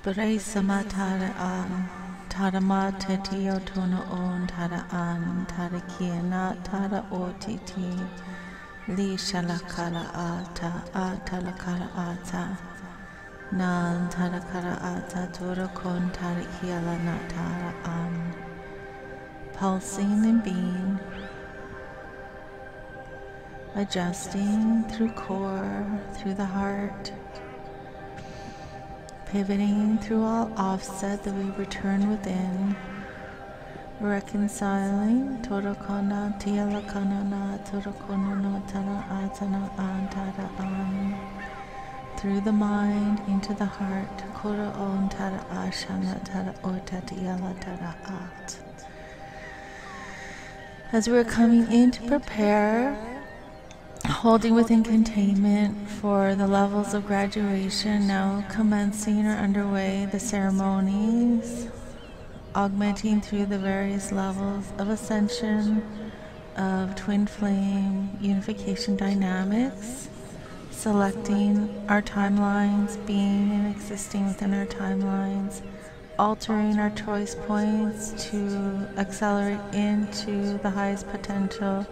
Bere samatara an tarama tetio tono on tara an tarakiana tara otiti li shalakara ata atalakara ata nan tarakara ata turakon tarakiala natara an pulsing and being, adjusting through core, through the heart, pivoting through all offset that we return within, reconciling Torokona Tialakanana Torokono Tara Atana Antara An through the mind into the heart, Koro On Tara Ashana Tara Ota Tiala Tara At. As we're coming in to prepare, holding within containment for the levels of graduation, now commencing or underway the ceremonies, augmenting through the various levels of ascension, of twin flame, unification dynamics, selecting our timelines, being and existing within our timelines, altering our choice points to accelerate into the highest potential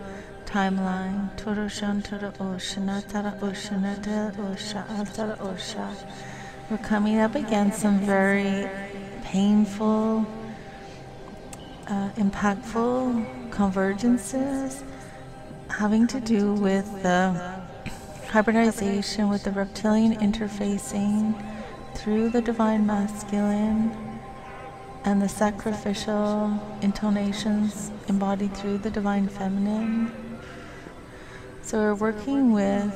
timeline. Toroshan Toro Oshana Tara Oshana Tara Osha Tara Osha. We're coming up against some very painful, impactful convergences having to do with the hybridization with the reptilian interfacing through the divine masculine and the sacrificial intonations embodied through the divine feminine. So we're working with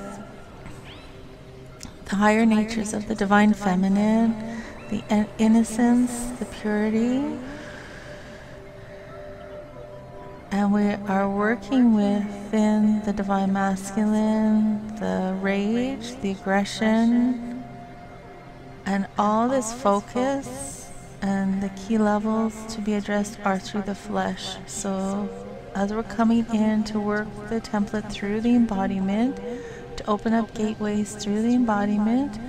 the higher natures of the divine feminine, the innocence, the purity, and we are working within the divine masculine, the rage, the aggression, and all this focus. And the key levels to be addressed are through the flesh. So as we're coming in to work the template through the embodiment, to open up gateways through the embodiment,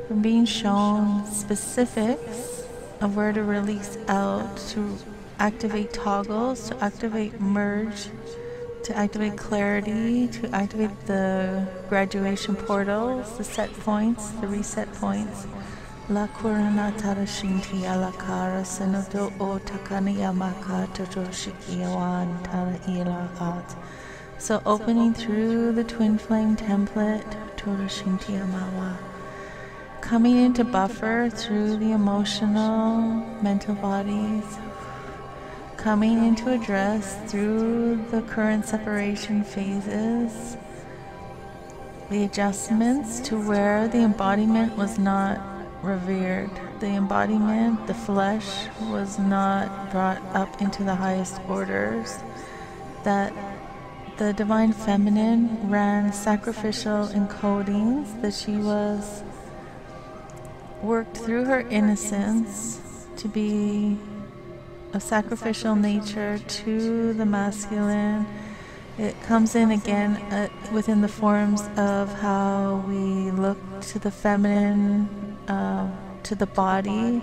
we're being shown specifics of where to release out, to activate toggles, to activate merge, to activate clarity, to activate the graduation portals, the set points, the reset points. La Kurana Tarashinti Alakara Senoto O Takani Yamaka Totoshiki Yawan Tara Ila At. So opening through the twin flame template, Toroshinti Yamawa. Coming into buffer through the emotional, mental bodies. Coming into address through the current separation phases. The adjustments to where the embodiment was not revered. The embodiment, the flesh, was not brought up into the highest orders. That the divine feminine ran sacrificial encodings, that she was worked through her innocence to be of sacrificial nature to the masculine. It comes in again within the forms of how we look to the feminine, to the body.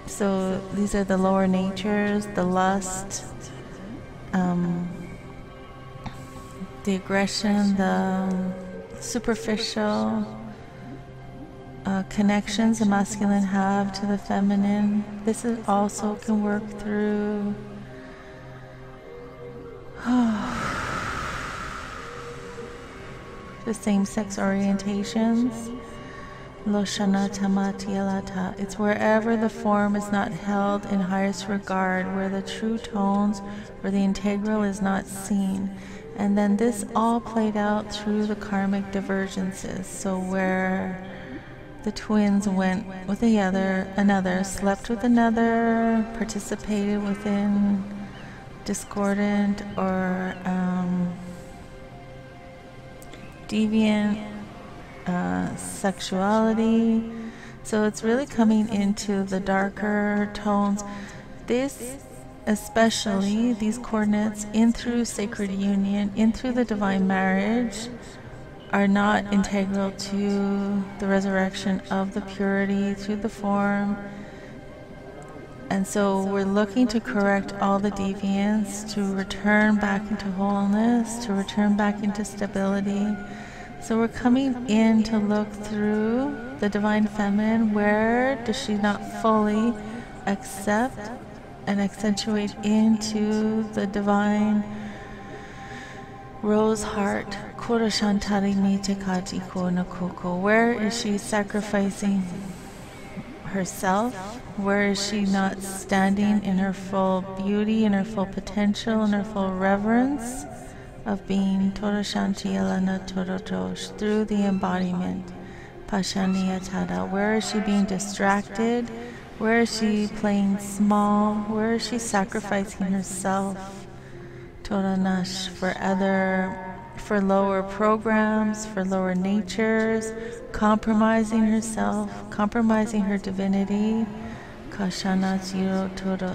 So these are the lower natures, the lust, the aggression, the superficial connections the masculine have to the feminine. This is also can work through the same-sex orientations. Loshana Tamatialata. It's wherever the form is not held in highest regard, where the true tones or the integral is not seen. And then this all played out through the karmic divergences. So where the twins went with another, slept with another, participated within discordant or deviant sexuality. So it's really coming into the darker tones. This, especially these coordinates in through sacred union, in through the divine marriage, are not integral to the resurrection of the purity through the form. And so we're looking to correct all the deviants, to return back into wholeness, to return back into stability. So we're coming in to look through the Divine Feminine. Where does she not fully accept and accentuate into the Divine Rose Heart? Where is she sacrificing herself? Where is she not standing in her full beauty, in her full potential, in her full reverence of being through the embodiment? Where is she being distracted? Where is she playing small? Where is she sacrificing herself for lower programs, for lower natures, compromising herself, compromising her divinity,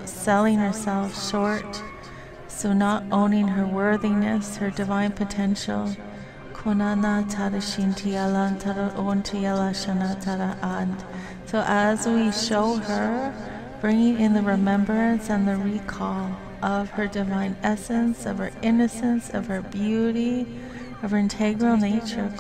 selling herself short, so not owning her worthiness, her divine potential. So as we show her, bringing in the remembrance and the recall of her divine essence, of her innocence, of her beauty, of her integral nature.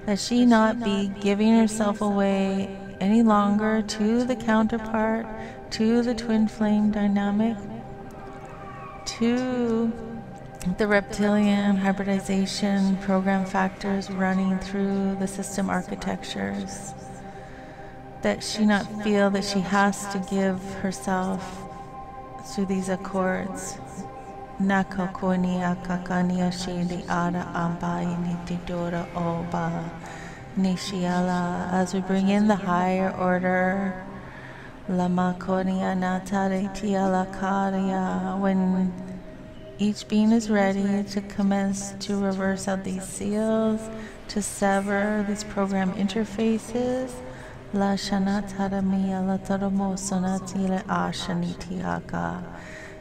That she not be giving herself away any longer to the counterpart, to the twin flame dynamic, to the reptilian hybridization program factors running through the system architectures. That she not feel that she has to give herself through these accords. As we bring in the higher order, when each being is ready to commence to reverse out these seals, to sever these program interfaces.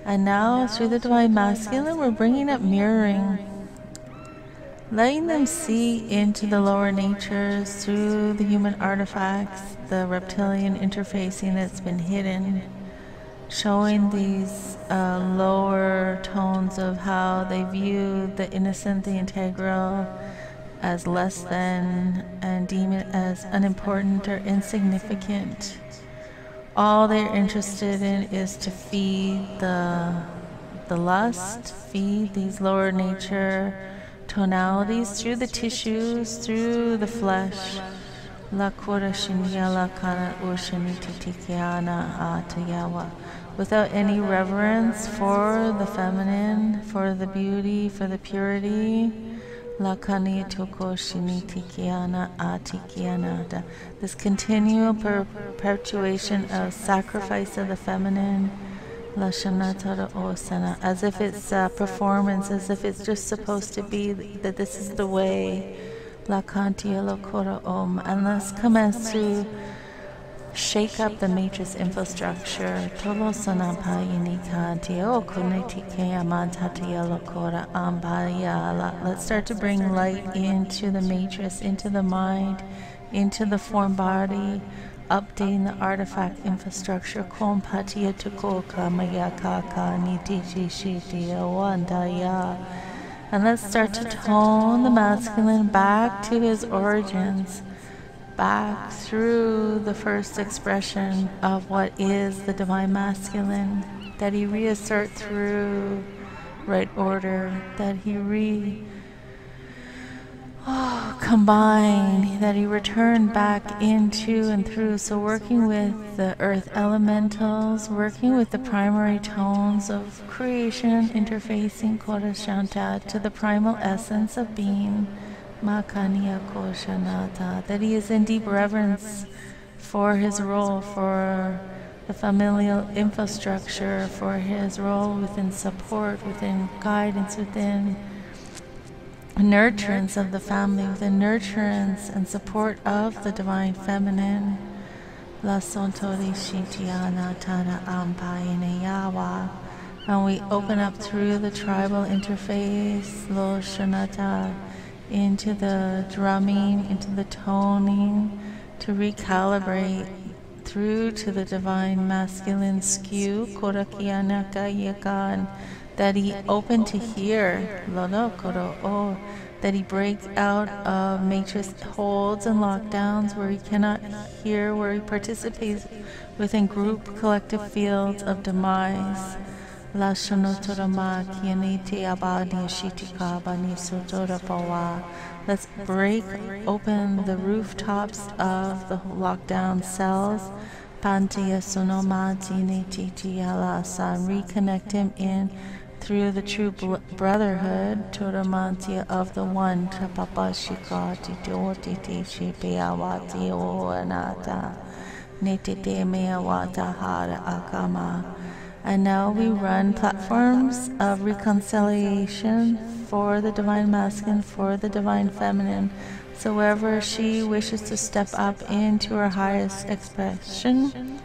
And now, through the Divine Masculine, we're bringing up mirroring, letting them see into the lower natures through the human artifacts, the reptilian interfacing that's been hidden, showing these lower tones of how they view the innocent, the integral, as less than, and deem it as unimportant or insignificant. All they're interested in is to feed the lust, feed these lower nature tonalities through the tissues, through the flesh. Without any reverence for the feminine, for the beauty, for the purity. This continual perpetuation of sacrifice of the feminine, as if it's a performance, as if it's just supposed to be, that this is the way. And let's commence to shake up the matrix infrastructure. Let's start to bring light into the matrix, into the mind, into the form body, updating the artifact infrastructure. And let's start to tone the masculine back to his origins, back through the first expression of what is the Divine Masculine, that he reassert through right order, that he combine, that he return back into and through. So working with the earth elementals, working with the primary tones of creation, interfacing Korashanta to the primal essence of being, Makaniya Koshanata, that he is in deep reverence for his role, for the familial infrastructure, for his role within support, within guidance, within nurturance of the family, within nurturance and support of the Divine Feminine. La Sontori Shitiana Tana Ampayane Yawa. And we open up through the tribal interface, Lo Shanata, into the drumming, into the toning, to recalibrate through to the divine masculine skew, Korakianaka Yakan, that he opened to hear, Lolo Koro O, that he breaks out of matrix holds and lockdowns where he cannot hear, where he participates within group collective fields of demise. La Shanotorama Kianiti Abadi Shitika Bani Sotora Pawa. Let's break open the rooftops of the lockdown cells. Pantia Sonoma Tiniti Tiala San. Reconnect him in through the true brotherhood, Toramantia of the one, Tapapa Shikati Toti Shipiawati Oanata, Nitite Meawata Hara Akama. And now we run platforms of reconciliation for the divine masculine, for the divine feminine. So wherever she wishes to step up into her highest expression,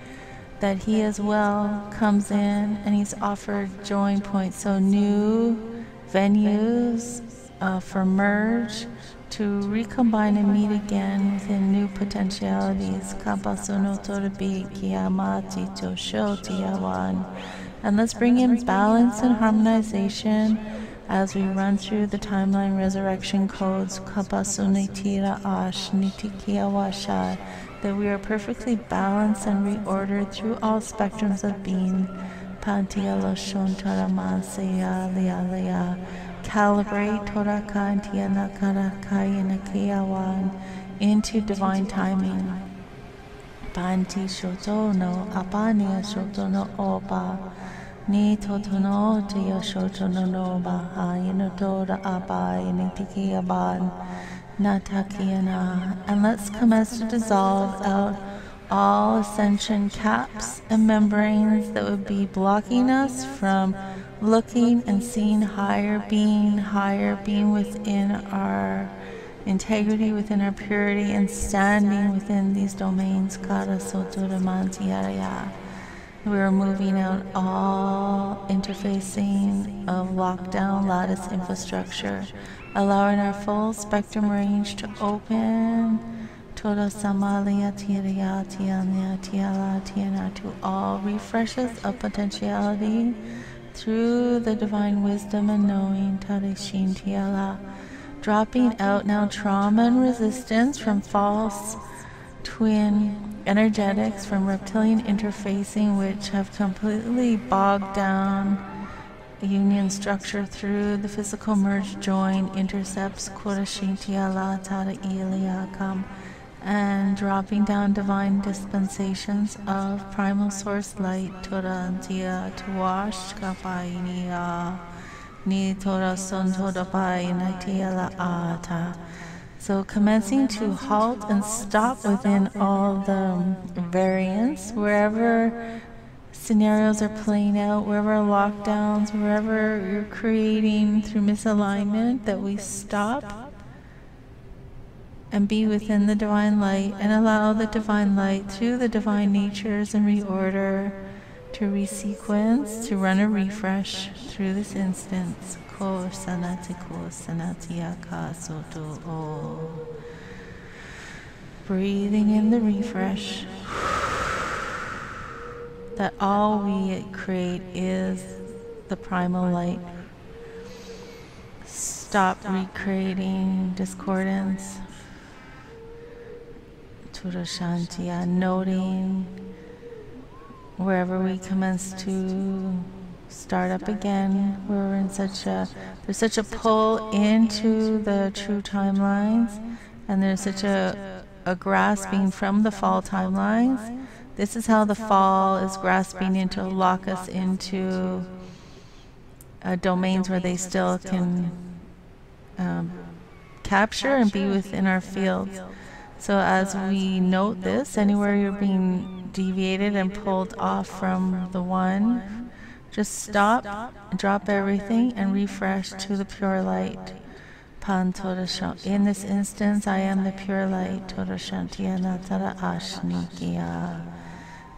that he as well comes in and he's offered join points. So new venues for merge, to recombine and meet again within new potentialities. And let's bring in balance and harmonization as we run through the timeline resurrection codes. That we are perfectly balanced and reordered through all spectrums of being. Calibrate into divine timing. Panti shotono apania shotono oba ni totono tia shotono noba ayinotora abai nitikiaban natakiana. And let's commence to dissolve out all ascension caps and membranes that would be blocking us from looking and seeing higher being within our integrity, within our purity, and standing within these domains. We are moving out all interfacing of lockdown lattice infrastructure, allowing our full spectrum range to open to all refreshes of potentiality through the divine wisdom and knowing, dropping out now trauma and resistance from false twin energetics, from reptilian interfacing, which have completely bogged down the union structure through the physical merge join intercepts, and dropping down divine dispensations of primal source light, Torantia, to wash Kapainia, Ni Tora Son Todapai, Natiela Ata. So commencing to halt and stop within all the variants, wherever scenarios are playing out, wherever lockdowns, wherever you're creating through misalignment, that we stop and be within the divine light and allow the divine light through the divine natures and reorder to resequence, to run a refresh through this instance. Ko sanati ko sanati aka soto o. Breathing in the refresh. That all we create is the primal light. Stop recreating discordance. Turashantiya, noting wherever we commence to start up again, where we're in there's such a pull into the true timelines, and there's such a grasping from the fall timelines. This is how the fall is grasping in to lock us into domains where they still can capture and be within our fields. So as we note this, anywhere you're being deviated and pulled off from the one, just stop, drop everything, and refresh to the pure light. Pan Torashan. In this instance, I am the pure light. Torashantiya Natara Ashnikiya.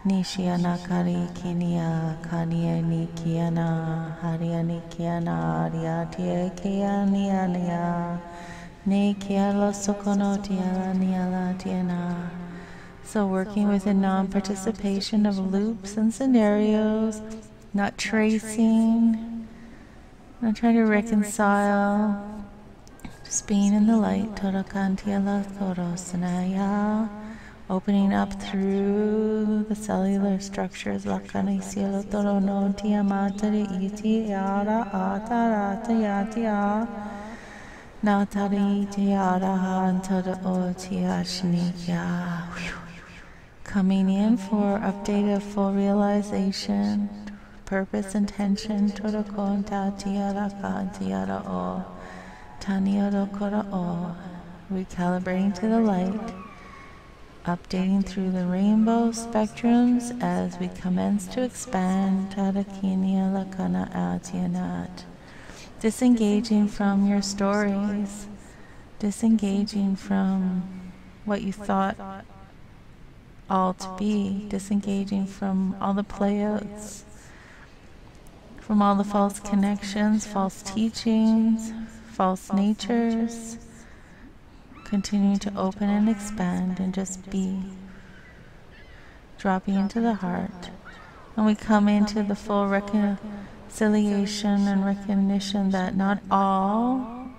Nishiana Kari Kinia Kania Nikiana Haria Nikiana Ariatia Kianiania Nikiala Sokonotia Niala Tiana. So working with a non-participation of loops and scenarios, not tracing, not trying to reconcile, just being in the light. Torakantiala Torosanaya. Opening up through the cellular structures. Lakani cielo toro no tiamatari iti yara atarata yatia. Natari tiara hantada o tiashniya. Coming in for update of full realization, purpose, intention. Toro konta tiara ka tiara o. Taniara kora o. Recalibrating to the light. Updating through the rainbow spectrums as we commence to expand. Tadakinia lakana atianat. Disengaging from your stories, disengaging from what you thought all to be, disengaging from all the playouts, from all the false connections, false teachings, false natures. Continuing to open and expand and just be. Dropping into the heart. And we come into the full reconciliation and recognition that not all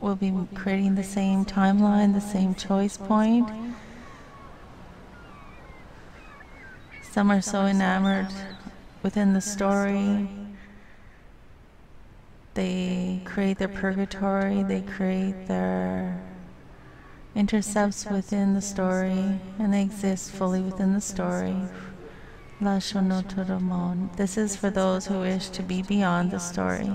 will be creating the same timeline, the same choice point. Some are so enamored within the story. They create their purgatory, they create their intercepts within the story, and they exist fully within the story. This is for those who wish to be beyond the story.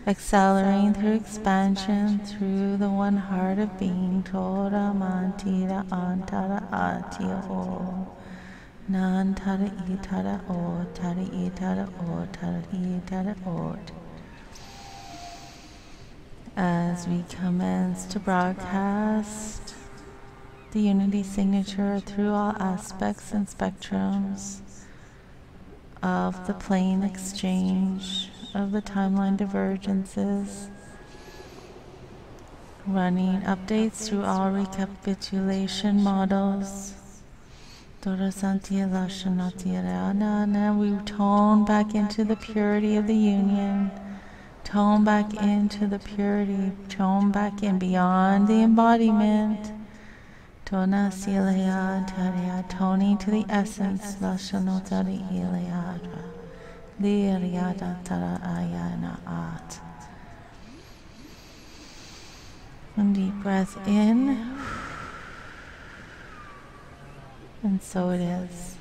Accelerating through expansion through the one heart of being. Tora mantira antara atio. Nan tara itara o, tara itara o, tara itara o. As we commence to broadcast the unity signature through all aspects and spectrums of the plane exchange, of the timeline divergences, running updates through all recapitulation models. And we tone back into the purity of the union, tone back into the purity, tone back in beyond the embodiment, toning to the essence. One deep breath in. And so it is.